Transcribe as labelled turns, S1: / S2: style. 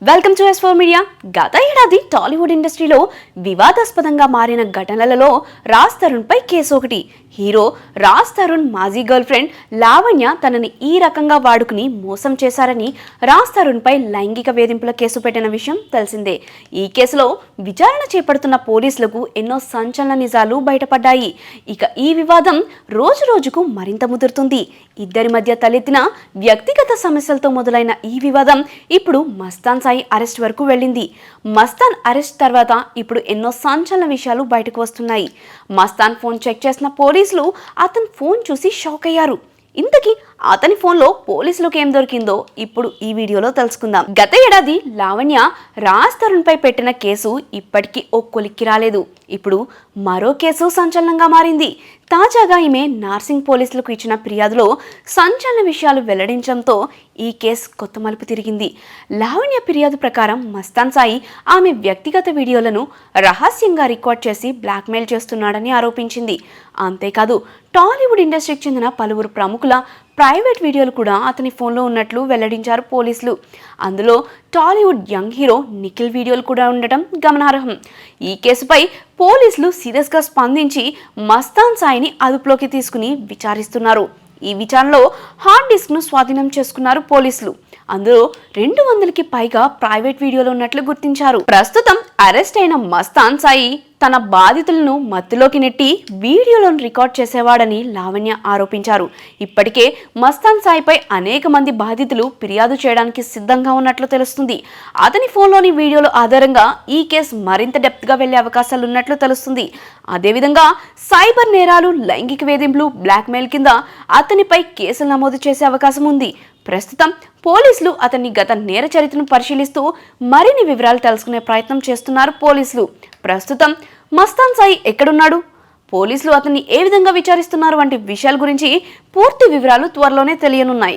S1: Welcome to S4 media. గత ఏడాది టాలీవుడ్ ఇండస్ట్రీలో వివాదాస్పదంగా మారిన ఘటనలలో రాజ్ తరుణ్ పై కేసు ఒకటి. హీరో రాజ్ తరుణ్ మాజీ గర్ల్ ఫ్రెండ్ లావణ్య తనని ఈ రకంగా వాడుకుని మోసం చేశారని రాజ్ తరుణ్ పై లైంగిక వేధింపుల కేసు పెట్టిన విషయం తెలిసిందే. ఈ కేసులో విచారణ చేపడుతున్న పోలీసులకు ఎన్నో సంచలన నిజాలు బయటపడ్డాయి. ఇక ఈ వివాదం రోజు రోజుకు మరింత ముదురుతుంది. ఇద్దరి మధ్య తలెత్తిన వ్యక్తిగత సమస్యలతో మొదలైన ఈ వివాదం ఇప్పుడు మస్తాన్ సాయి అరెస్ట్ వరకు వెళ్ళింది. మస్తాన్ అరెస్ట్ తర్వాత ఇప్పుడు ఎన్నో సంచలన విషయాలు బయటకు వస్తున్నాయి. మస్తాన్ ఫోన్ చెక్ చేసిన పోలీసులు అతని ఫోన్ చూసి షాక్ అయ్యారు. ఇంతకీ అతని ఫోన్లో పోలీసులకు ఏం దొరికిందో ఇప్పుడు ఈ వీడియోలో తెలుసుకుందాం. గత ఏడాది లావణ్య రాజ్ తరుణ్ పై పెట్టిన కేసు ఇప్పటికీ ఓ కొలిక్కి రాలేదు. ఇప్పుడు మరో కేసు సంచలనంగా మారింది. తాజాగా ఈమె నార్సింగ్ పోలీసులకు ఇచ్చిన ఫిర్యాదులో సంచలన విషయాలు వెల్లడించడంతో ఈ కేసు కొత్త మలుపు తిరిగింది. లావణ్య ఫిర్యాదు ప్రకారం మస్తాన్ సాయి ఆమె వ్యక్తిగత వీడియోలను రహస్యంగా రికార్డ్ చేసి బ్లాక్మెయిల్ చేస్తున్నాడని ఆరోపించింది. అంతేకాదు టాలీవుడ్ ఇండస్ట్రీకి చెందిన పలువురు ప్రముఖుల ప్రైవేట్ వీడియోలు కూడా అతని ఫోన్లో ఉన్నట్లు వెల్లడించారు పోలీసులు. అందులో టాలీవుడ్ యంగ్ హీరో నిఖిల్ వీడియోలు కూడా ఉండటం గమనార్హం. ఈ కేసుపై పోలీసులు సీరియస్గా స్పందించి మస్తాన్ సాయిని అదుపులోకి తీసుకుని విచారిస్తున్నారు. ఈ విచారణలో హార్డ్ డిస్క్ను స్వాధీనం చేసుకున్నారు పోలీసులు. అందులో 200కి పైగా ప్రైవేట్ వీడియోలు ఉన్నట్లు గుర్తించారు. ప్రస్తుతం అరెస్ట్ అయిన మస్తాన్ సాయి తన బాధితులను మత్తులోకి నెట్టి వీడియోలను రికార్డ్ చేసేవాడని లావణ్య ఆరోపించారు. ఇప్పటికే మస్తాన్ సాయిపై అనేక మంది బాధితులు ఫిర్యాదు చేయడానికి సిద్ధంగా ఉన్నట్లు తెలుస్తుంది. అతని ఫోన్లోని వీడియోల ఆధారంగా ఈ కేసు మరింత డెప్త్గా వెళ్లే అవకాశాలు ఉన్నట్లు తెలుస్తుంది. అదేవిధంగా సైబర్ నేరాలు, లైంగిక వేధింపులు, బ్లాక్మెయిల్ కింద అతనిపై కేసులు నమోదు చేసే అవకాశం ఉంది. ప్రస్తుతం పోలీసులు అతని గత నేర చరిత్రను పరిశీలిస్తూ మరిన్ని వివరాలు తెలుసుకునే ప్రయత్నం చేస్తున్నారు పోలీసులు. ప్రస్తుతం మస్తాన్ సాయి ఎక్కడున్నాడు, పోలీసులు అతన్ని ఏ విధంగా విచారిస్తున్నారు వంటి విషయాల గురించి పూర్తి వివరాలు త్వరలోనే తెలియనున్నాయి.